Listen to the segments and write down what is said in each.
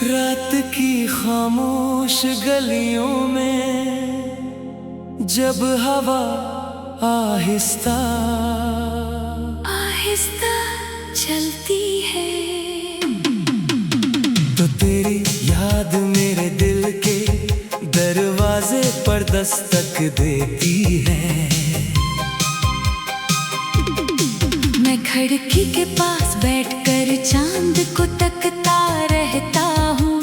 रात की खामोश गलियों में जब हवा आहिस्ता आहिस्ता चलती है, तो तेरी याद मेरे दिल के दरवाजे पर दस्तक देती है। मैं खिड़की के पास बैठकर चांद को तकता रहता हूँ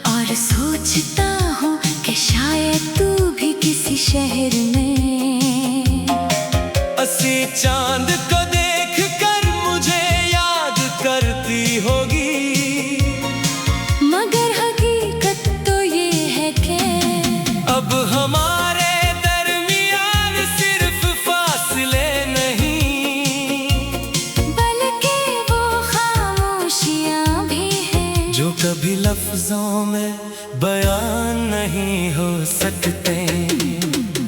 और सोचता हूँ कि शायद तू भी किसी शहर में असी चांद को देख कर मुझे याद करती होगी, मगर हकीकत तो ये है कि अब हमारे दरमियान सिर्फ फासले नहीं, बल्कि वो खामोशियाँ भी हैं जो कभी लफ्जों में बयान नहीं हो सकते।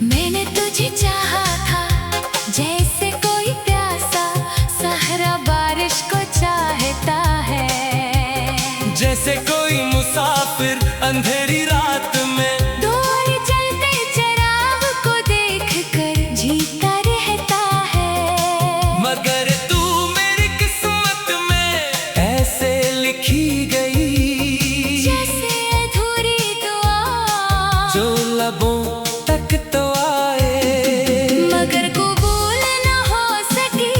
मैंने तुझे चाहा था जैसे कोई प्यासा सहरा बारिश को चाहता है, जैसे कोई मुसाफिर अंधेरी रात में दूर चलते चिराग को देखकर जीता रहता है। मगर तू मेरी किस्मत में ऐसे लिखी गई, जैसे अधूरी दुआ जो लबों तक तो आए मगर कबूल न हो सकी।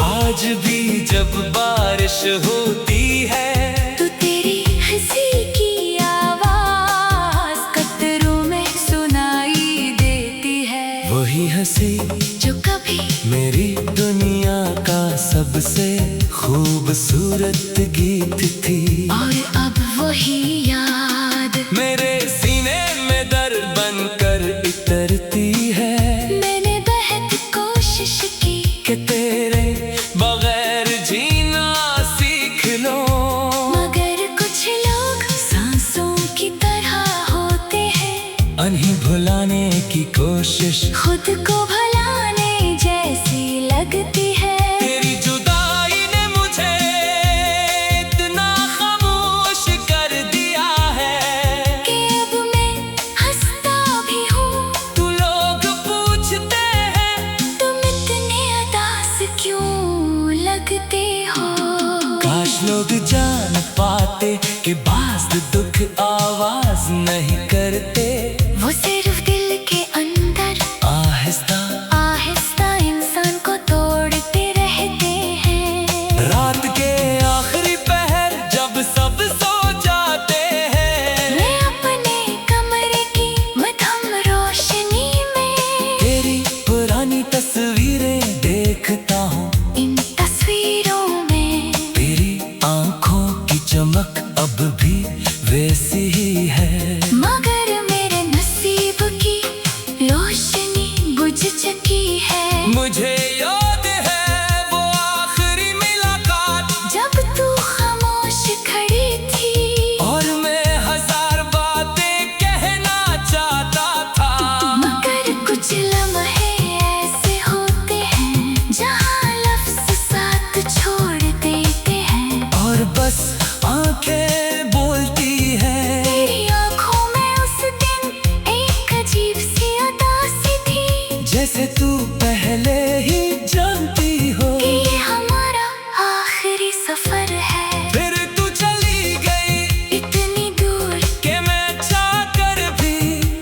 आज भी जब बारिश होती है तो तेरी हंसी की आवाज कतरों में सुनाई देती है, वही हंसी जो कभी मेरी दुनिया का सबसे खूबसूरत गीत थी। और अब वही याद मेरे सीने में दर बनकर इतरती है, मैंने बेहद कोशिश की कि तेरे बगैर जीना सीख लो। मगर कुछ लोग सांसों की तरह होते हैं, अन्हीं भुलाने की कोशिश खुद को भुलाने जैसी लगती है। तेरी जुदाई ने मुझे इतना खामोश कर दिया है कि अब मैं हंसता भी हूँ, तू लोग पूछते हैं तुम इतने उदास क्यों लगते हो। काश लोग जान पाते कि बाज़ दुख आवाज नहीं करते, वो सिर्फ दिल के अंदर आहिस्ता आहिस्ता इंसान को तोड़ते रहते हैं। रात के आखिरी पहर जब सब सो जाते हैं, मैं अपने कमरे की मध्यम रोशनी में तेरी पुरानी तस्वीरें देखता हूँ। इन तस्वीरों में तेरी आंखों की चमक अब भी वैसी ही है, मगर मेरे नसीब की रोशनी बुझ चुकी है। मुझे याद है वो आखिरी मुलाकात जब तू खामोश खड़ी थी और मैं हजार बातें कहना चाहता था, मगर कुछ लम्हे ऐसे होते हैं जहाँ लफ्ज़ साथ छोड़ देते हैं। और बस आंखें बोलती हैं। तेरी आँखों में उस दिन एक अजीब सी उदासी थी, जैसे तू पहले ही जानती हो कि ये हमारा आखिरी सफर है। फिर तू चली गई इतनी दूर कि मैं चाहकर भी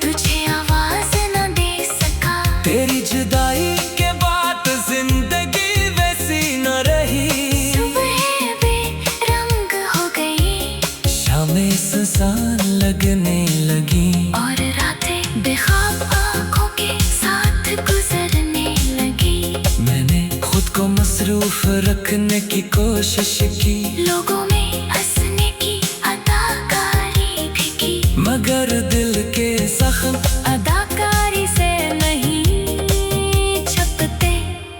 तुझे आवाज न दे सका। तेरी जुदाई के बाद जिंदगी वैसी न रही, सुबह बेरंग हो गई शामें सुनसान लगने लगी, और रातें बेख्वाब आँखों के साथ गुजरने लगी। मैंने खुद को मसरूफ रखने की कोशिश की, लोगों में हंसने की अदाकारी भी की, मगर दिल के जख्म अदाकारी से नहीं छपते।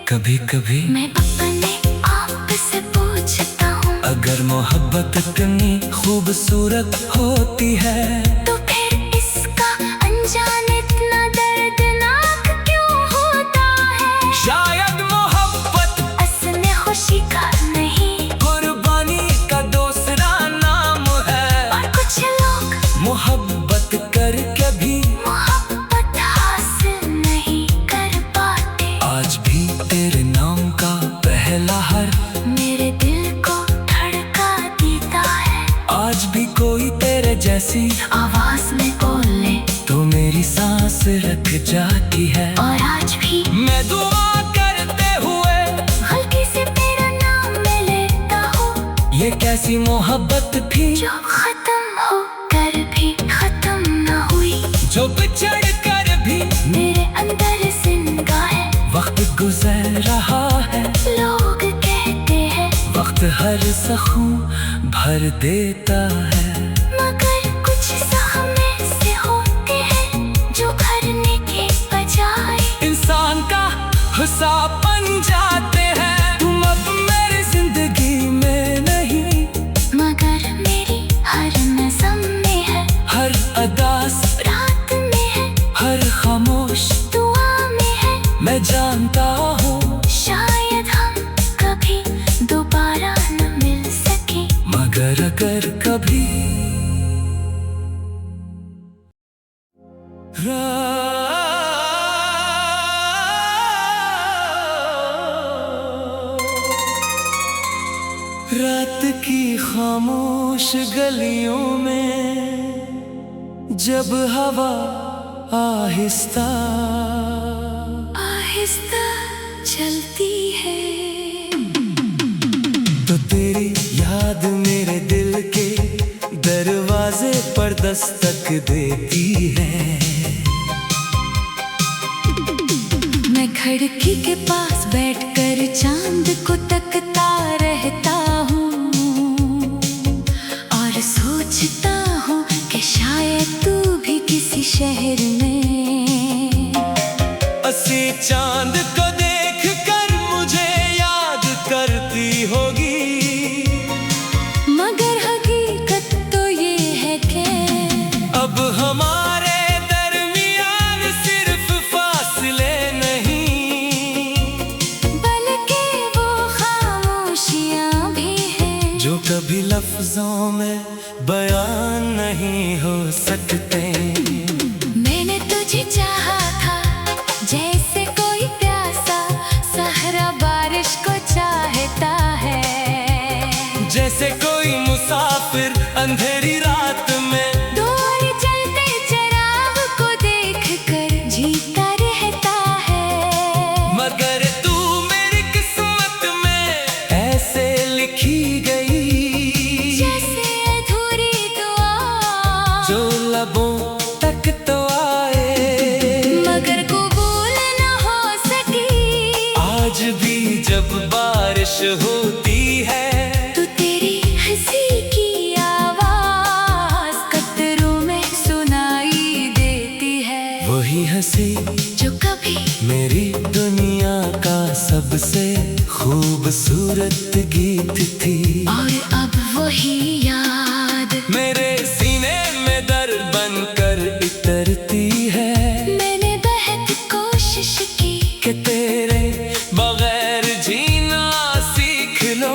कभी कभी मैं अपने आप से पूछता हूँ, अगर मोहब्बत इतनी खूबसूरत होती है तो फिर इसका अंजाम इतना दर्दनाक पास रख जाती है। और आज भी मैं दुआ करते हुए हल्के से तेरा नाम मैं लेता हूँ। ये कैसी मोहब्बत थी जो खत्म हो कर भी खत्म न हुई, जो बिछड़ कर भी मेरे अंदर जिंदा है। वक्त गुजर रहा है, लोग कहते हैं वक्त हर जख्म भर देता है। मगर कुछ जख्म ऐसे होते हैं जो भरने के बजाय इंसान का हिसाब बन जाते हैं। तुम अब मेरी जिंदगी में नहीं, मगर मेरी हर नज़म में है, हर अदास रात में है, हर खामोश दुआ में है। मैं जानता हूँ शायद हम कभी दोबारा न मिल सके, मगर अगर कभी रात की खामोश गलियों में जब हवा आहिस्ता आहिस्ता चलती है, तो तेरी याद मेरे दिल के दरवाजे पर दस्तक देती है। मैं खिड़की के पास बैठकर चांद को तकता रहता हूँ और सोचता हूँ कि शायद तू भी किसी शहर में असी चांद को देख कर मुझे याद करती होगी, मगर हकीकत तो ये है कि अब हमारे दरमियान सिर्फ फासले नहीं, बल्कि वो खामोशियाँ भी हैं जो कभी लफ्जों में बयान नहीं हो सकते। मैंने तुझे चाहा था जैसे कोई प्यासा सहरा बारिश को चाहता है, जैसे कोई मुसाफिर अंधेरी रात में दूर चलते चिराग को देखकर जीता रहता है। मगर तू मेरी किस्मत में ऐसे लिखी गई, जैसे अधूरी दुआ जो लबों तक तो आए मगर कबूल न हो सकी। आज भी जब बारिश होती है तो तेरी हंसी की आवाज कतरों में सुनाई देती है, वही हंसी जो कभी मेरी दुनिया का सबसे खूबसूरत गीत थी। और अब वही याद मेरे सीने में दर्द बनकर इतरती है मैंने बेहद कोशिश की कि तेरे बगैर जीना सीख लो,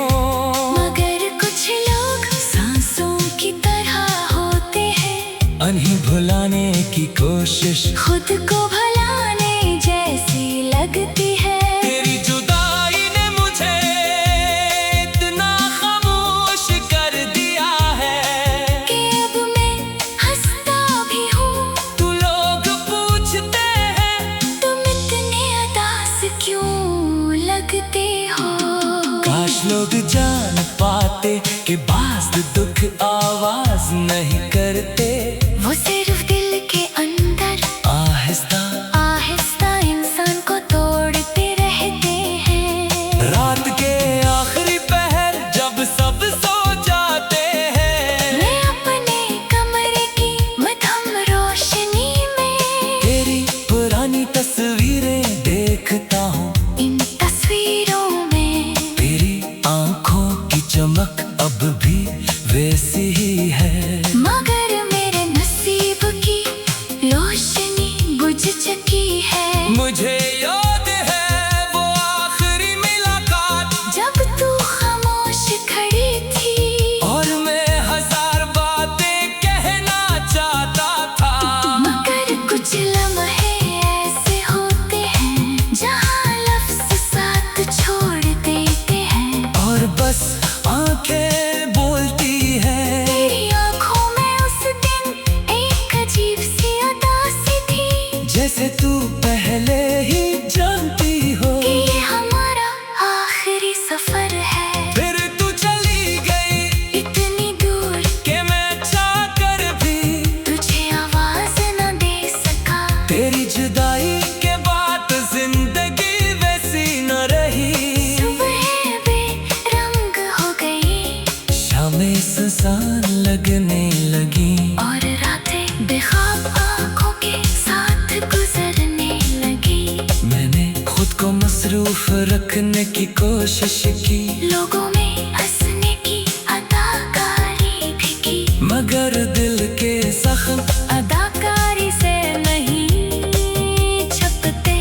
मगर कुछ लोग सांसों की तरह होते हैं, अन्हीं भुलाने की कोशिश खुद को भुलाने जैसी लगती है। तेरी जुदाई ने मुझे इतना खामोश कर दिया है कि अब मैं हंसता भी हूँ, तू लोग पूछते हैं तुम इतने उदास क्यों लगते हो। काश लोग जान पाते कि बाज़ दुख आवाज नहीं करते, वो सिर्फ दिल के अंदर आहिस्ता आहिस्ता इंसान को तोड़ते रहते हैं। रात के आखिरी पहर जब सब सो जाते हैं, मैं अपने कमरे की मध्यम रोशनी में तेरी पुरानी तस्वीरें देखता हूँ, इन तस्वीरों में तेरी आंखों की चमक अब भी वैसी ही है। मगर मेरे नसीब की रोशनी बुझ चुकी है। मुझे याद है वो आखिरी मुलाकात जब तू खामोश खड़ी थी और मैं हजार बातें कहना चाहता था, मगर कुछ लम्हे ऐसे होते हैं जहाँ लफ्ज़ साथ छोड़ देते हैं। और बस आंखें बोलती हैं तेरी आँखों में उस दिन एक अजीब सी उदासी थी, जैसे तू पहले ही जानती हो कि ये हमारा आखिरी सफर है। फिर तू चली गई इतनी दूर कि मैं चाहकर भी तुझे आवाज न दे सका। तेरी जुदाई के बाद जिंदगी वैसी न रही। सुबह बेरंग हो गई, शामें सुनसान लगने लगी और रातें बेख्वाब आंखों के साथ गुजरने लगी। मैंने खुद को मसरूफ रखने की कोशिश की, लोगों में हंसने की अदाकारी भी की, मगर दिल के जख्म अदाकारी से नहीं छपते।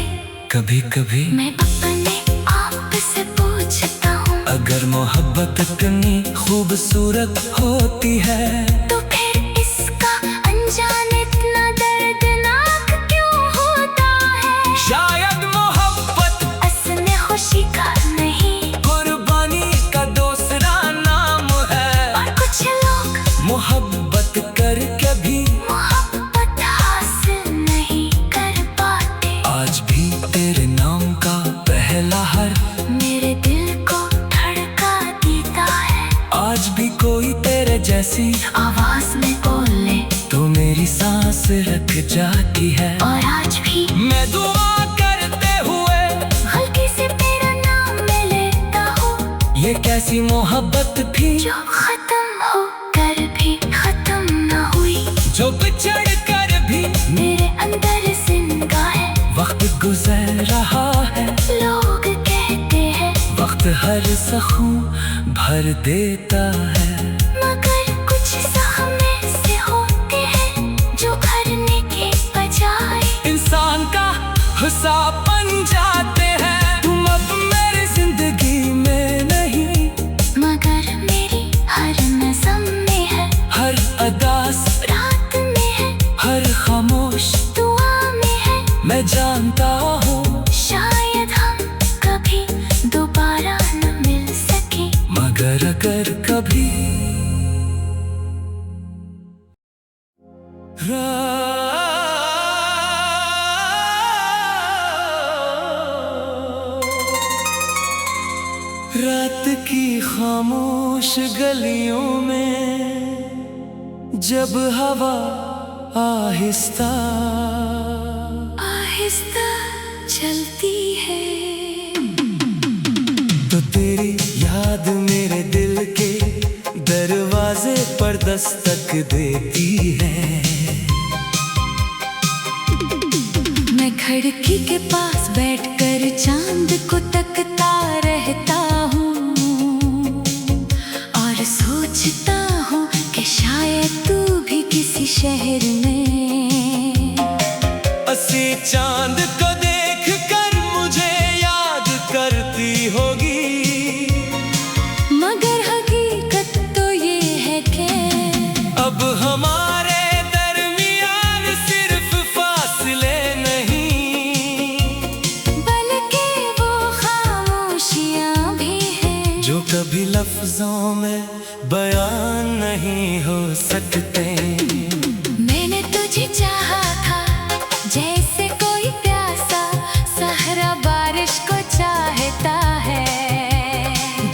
कभी कभी मैं अपने आप से पूछता हूँ, अगर मोहब्बत इतनी खूबसूरत होती है तो फिर इसका अनजान इतना दर्दनाक क्यों होता है? शायद मोहब्बत असली खुशी का नहीं, कुर्बानी का दूसरा नाम है। और कुछ लोग मोहब्बत करके भी मोहब्बत हासिल नहीं कर पाते। आज भी तेरे नाम का पहला हर्फ मेरे दिल को धड़का देता है। आज भी कोई तेरे जैसी आवाज में बोले तो मेरी सांस रख जाती है। और आज भी मैं दुआ करते हुए हल्के से तेरा नाम मैं लेता हूँ, ये कैसी मोहब्बत थी जो खत्म हो कर भी खत्म न हुई। जो बिछड़ कर भी मेरे अंदर जिंदा है। वक्त गुजर रहा है, लोग कहते हैं वक्त हर जख्म भर देता है, मगर कुछ जख्म ऐसे होते हैं जो भरने के बजाय इंसान का हिसाब बन जाते हैं। तुम अब मेरी जिंदगी में नहीं, मगर मेरी हर नज़म में है, हर अदास रात में है, हर खामोश दुआ में है। मैं जानता हूँ शायद हम कभी दोबारा न मिल सके, मगर अगर कभी रात की खामोश गलियों में जब हवा आहिस्ता आहिस्ता चलती है, तो तेरी याद मेरे दिल के दरवाजे पर दस्तक देती है। मैं खिड़की के पास बैठकर चांद को तकता रहता हूँ और सोचता हूँ कि शायद तू भी किसी शहर में असी चांद को देख कर मुझे याद करती होगी, मगर हकीकत तो ये है कि अब हमारे दरमियान सिर्फ फासले नहीं, बल्कि वो खामोशियाँ भी हैं जो कभी लफ्जों में बयान नहीं हो सकते। मैंने तुझे चाहा था जैसे कोई प्यासा सहरा बारिश को चाहता है,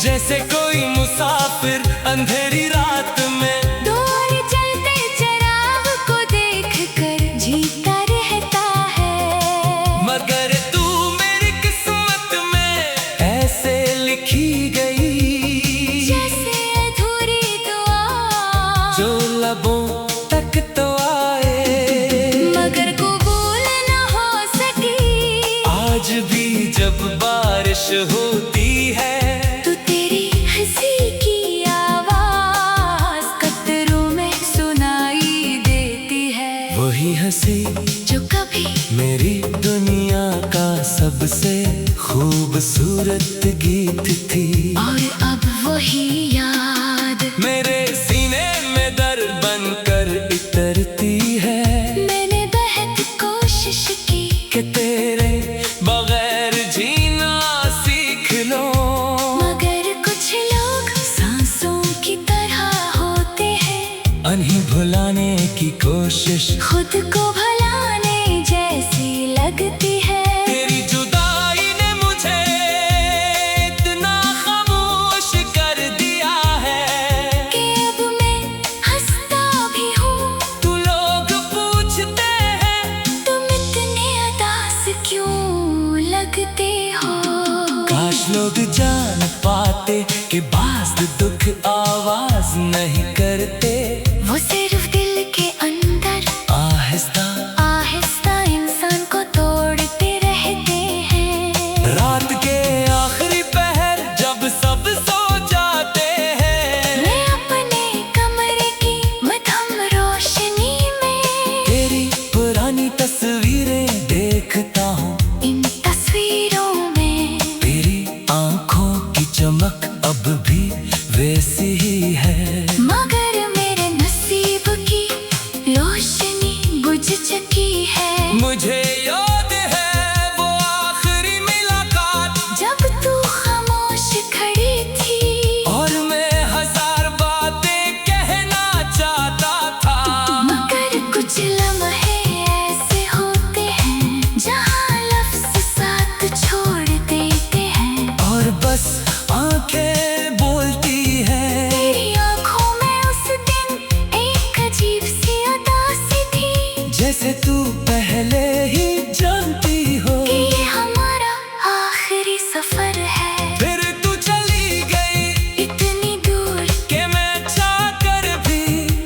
जैसे कोई मुसाफिर अंधेरी रात में दूर चलते चिराग को देखकर जीता रहता है। मगर तू मेरी किस्मत में ऐसे लिखी गई, जैसे अधूरी दुआ जो लबों तक तो आए मगर कबूल न हो सकी। आज भी जब बारिश होती है तो तेरी हंसी की आवाज कतरों में सुनाई देती है, वही हंसी जो कभी मेरी दुनिया का सबसे खूबसूरत गीत थी। और अब वही याद मेरे सीने में दर्द बनकर इतरती है, मैंने बेहद कोशिश की कि तेरे बगैर जीना सीख लो, मगर कुछ लोग सांसों की तरह होते हैं, अन्हीं भुलाने की कोशिश खुद को भुलाने जैसी खुद जान पाते कि बाज़ दुख आवाज नहीं करते। वो सिर्फ दिल के अंदर आहिस्ता आहिस्ता इंसान को तोड़ते रहते हैं। रात के आखिरी पहर जब सब सो जाते हैं, मैं अपने कमरे की मध्यम रोशनी में तेरी पुरानी तस्वीरें देखता हूँ। इन तस्वीरों में तेरी आंखों की चमक अब भी वैसी ही है, मगर मेरे नसीब की रोशनी बुझ चुकी है। मुझे याद है वो आखिरी मुलाकात, जब तू खामोश खड़ी थी और मैं हजार बातें कहना चाहता था। मगर कुछ लम्हे ऐसे होते हैं जहाँ लफ्ज़ साथ छोड़ देते हैं। और बस आंखें बोलती हैं, तेरी आँखों में उस दिन एक अजीब सी उदासी थी, जैसे तू पहले ही जानती हो कि ये हमारा आखिरी सफर है। फिर तू चली गई इतनी दूर कि मैं चाहकर भी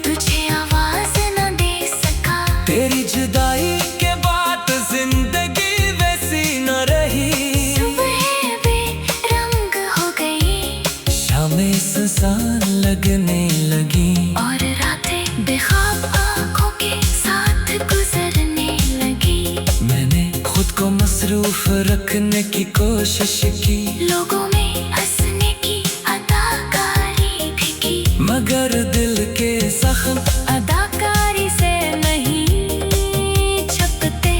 तुझे आवाज न दे सका। तेरी जुदाई के बाद जिंदगी वैसी न रही। सुबह बेरंग हो गई शामें सुनसान लगने लगी, और रातें बेख्वाब आँखों के साथ गुजरने लगी। मैंने खुद को मसरूफ रखने की कोशिश की, लोगों में हंसने की अदाकारी भी की, मगर दिल के जख्म अदाकारी से नहीं छपते।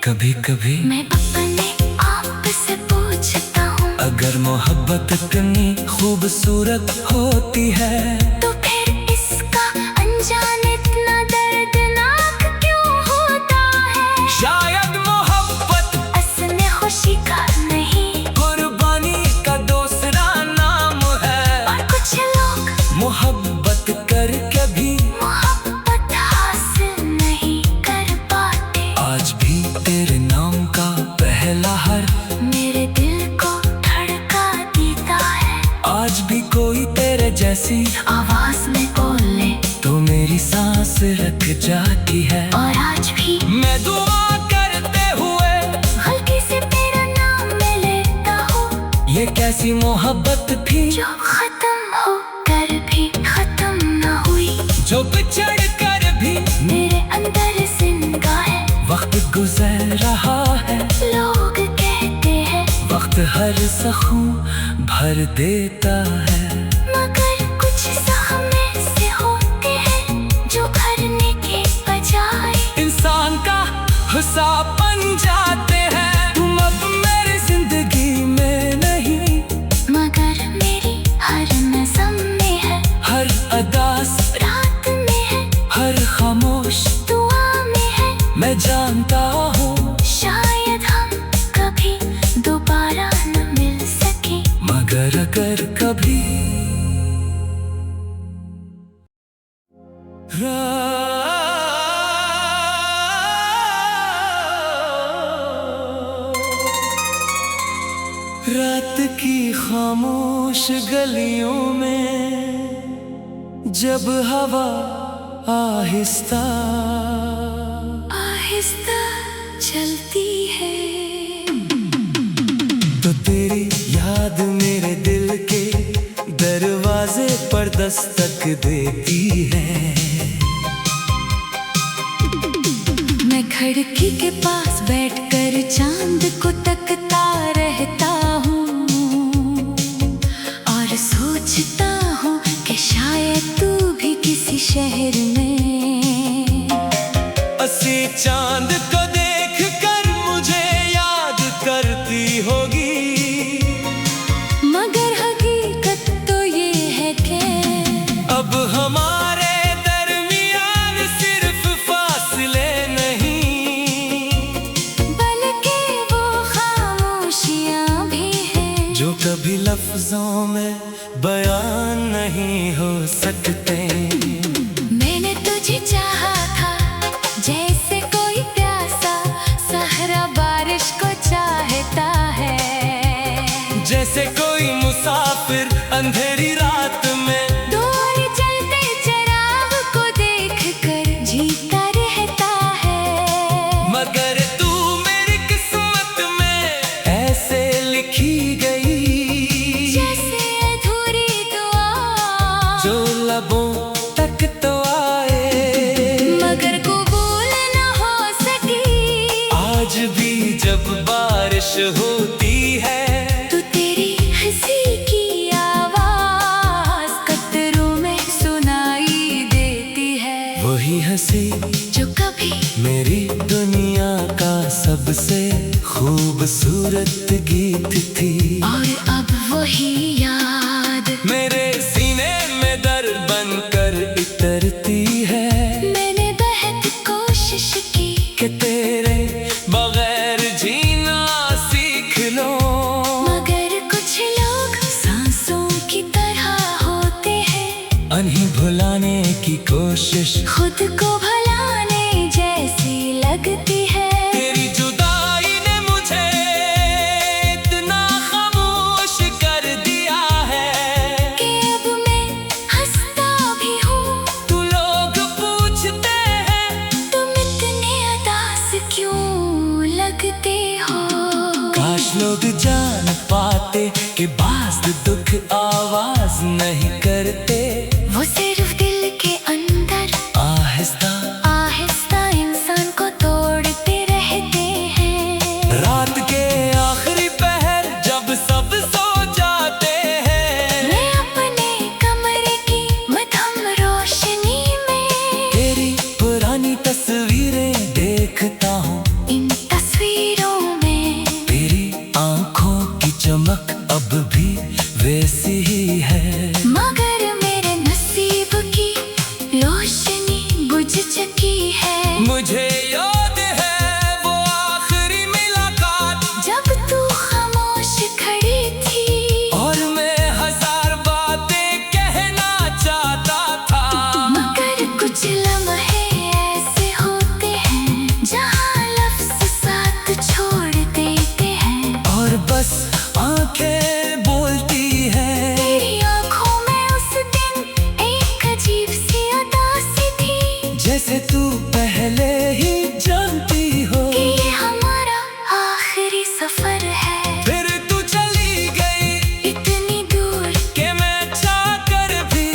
कभी कभी मैं अपने आप से पूछता हूँ, अगर मोहब्बत इतनी खूबसूरत होती है, तो फिर इसका अनजान इतना दर्दनाक क्यों होता है? शायद मोहब्बत असली खुशी का नहीं, कुर्बानी का दूसरा नाम है। और कुछ लोग मोहब्बत करके भी मोहब्बत हासिल नहीं कर पाते। आज भी तेरे नाम का पहला हर्फ मेरे दिल को धड़का देता है। आज भी कोई तेरे जैसी आवाज में बोले तो मेरी सांस रख जाती है। और आज भी मैं दुआ करते हुए गलती से तेरा नाम मैं लेता हूँ, ये कैसी मोहब्बत थी जो खत्म हो कर भी खत्म न हुई। जो बिछड़ कर भी मेरे अंदर जिंदा है। वक्त गुजर रहा है, लोग कहते हैं वक्त हर जख्म भर देता है, मगर कुछ जख्म ऐसे होते हैं जो भरने के बजाय इंसान का हिसाब बन जाते हैं। तुम अब मेरी जिंदगी में नहीं, मगर मेरी हर नज़म में है, हर अदास रात में है, हर खामोश दुआ में है। मैं जानता हूँ, शायद हम कभी दोबारा न मिल सके, मगर अगर कभी रात की खामोश गलियों में जब हवा आहिस्ता आहिस्ता चलती है, तो तेरी याद मेरे दिल के दरवाजे पर दस्तक देती है। मैं खिड़की के पास बैठकर चांद को तकता रहता हूँ, और सोचता हूँ कि शायद तू भी किसी शहर में असी चांद को देख कर मुझे याद करती होगी, मगर हकीकत तो ये है कि अब हमारे दरमियान सिर्फ फासले नहीं, बल्कि वो खामोशियाँ भी हैं जो कभी लफ्जों में बयान नहीं हो सकते। मैंने तुझे चाहा था जैसे कोई प्यासा सहरा बारिश को चाहता है, जैसे कोई फिर अंधेरी रात में दूर चलते चिराग को देखकर जीता रहता है। मगर तू मेरी किस्मत में ऐसे लिखी गई, जैसे अधूरी दुआ जो लबों तक तो आए मगर कबूल न हो सकी। आज भी जब बारिश होती है तो तेरी हंसी की आवाज कतरों में सुनाई देती है। वही हंसी जो कभी मेरी दुनिया का सबसे खूबसूरत गीत थी, और अब वही याद मेरे सीने में दर्द बनकर इतरती है। मैंने बेहद कोशिश की कि तेरे बगैर जीना सीख लो, मगर कुछ लोग सांसों की तरह होते हैं, अन्हीं भुलाने की कोशिश खुद को भुलाने जैसी लगती है। तेरी जुदाई ने मुझे इतना खामोश कर दिया है कि अब मैं हंसता भी हूँ। तू लोग पूछते हैं तुम इतने उदास क्यों लगते हो। काश लोग जान पाते कि बाज़ दुख आवाज नहीं करते, वो सिर्फ दिल के अंदर आहिस्ता आहिस्ता इंसान को तोड़ते रहते हैं। रात के आखिरी पहर जब सब सो जाते हैं, मैं अपने कमरे की मध्यम रोशनी में तेरी पुरानी तस्वीरें देखता हूँ। इन तस्वीरों में तेरी आंखों की चमक अब भी वैसी ही है, मगर मेरे नसीब की रोशनी बुझ चुकी है। मुझे याद है वो आखिरी मुलाकात, जब तू खामोश खड़ी थी और मैं हजार बातें कहना चाहता था, मगर कुछ लम्हे ऐसे होते हैं जहाँ लफ्ज़ साथ छोड़ देते हैं। और बस आंखें बोलती हैं। तेरी आँखों में उस दिन एक अजीब सी उदासी थी, जैसे तू पहले ही जानती हो कि ये हमारा आखिरी सफर है। फिर तू चली गई इतनी दूर कि मैं चाहकर भी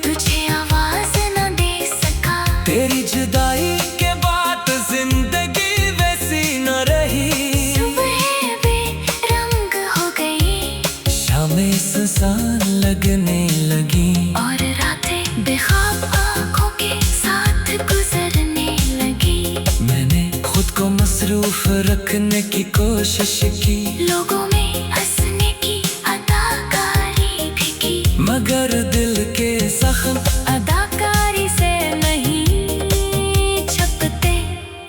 तुझे आवाज न दे सका। तेरी जुदाई के बाद जिंदगी वैसी न रही, सुबह बेरंग हो गई शामें सुनसान लगने लगी, और रातें बेख्वाब आँखों के साथ गुजरने लगी। मैंने खुद को मसरूफ रखने की कोशिश की, लोगों में हंसने की अदाकारी भी की, मगर दिल के जख्म अदाकारी से नहीं छपते।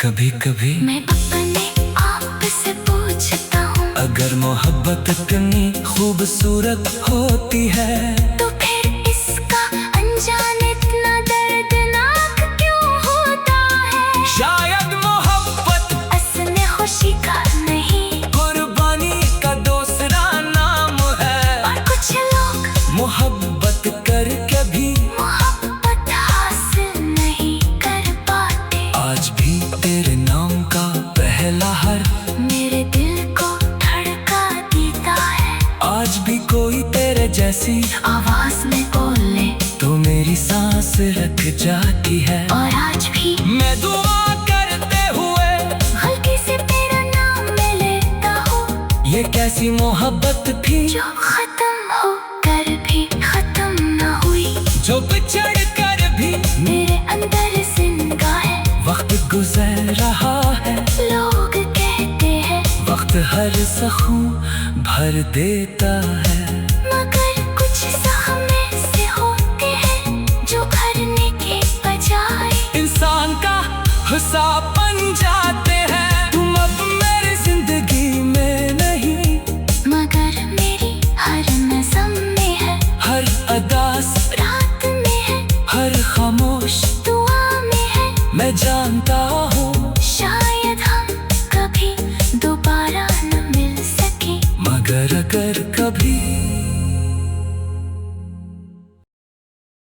कभी कभी मैं अपने आप से पूछता हूँ, अगर मोहब्बत इतनी खूबसूरत होती है तो फिर इसका अनजान इतना दर्दनाक क्यों होता है। शायद मोहब्बत असली खुशी का नहीं, कुर्बानी का दूसरा नाम है, और कुछ लोग मोहब्बत करके भी मोहब्बत हासिल नहीं कर पाते। आज भी तेरे नाम का पहला हर्फ मेरे दिल को धड़का देता है। आज भी कोई तेरे जैसी आवाज में बोले तो मेरी सांस रख जाती है, और आज भी मैं दुआ करते हुए गलती से तेरा नाम मैं लेता हूँ। ये कैसी मोहब्बत थी जो खत्म हो कर भी खत्म न हुई, जो बिछड़ कर भी मेरे अंदर जिंदा है। वक्त गुजर रहा है, लोग कहते हैं वक्त हर जख्म भर देता है, मगर कुछ जख्म ऐसे होते हैं जो भरने के बजाय इंसान का हिसाब बन जाते हैं। तुम अब मेरी जिंदगी में नहीं, मगर मेरी हर नज़म में है, हर अदास रात में है, हर खामोश दुआ में है। मैं जानता हूँ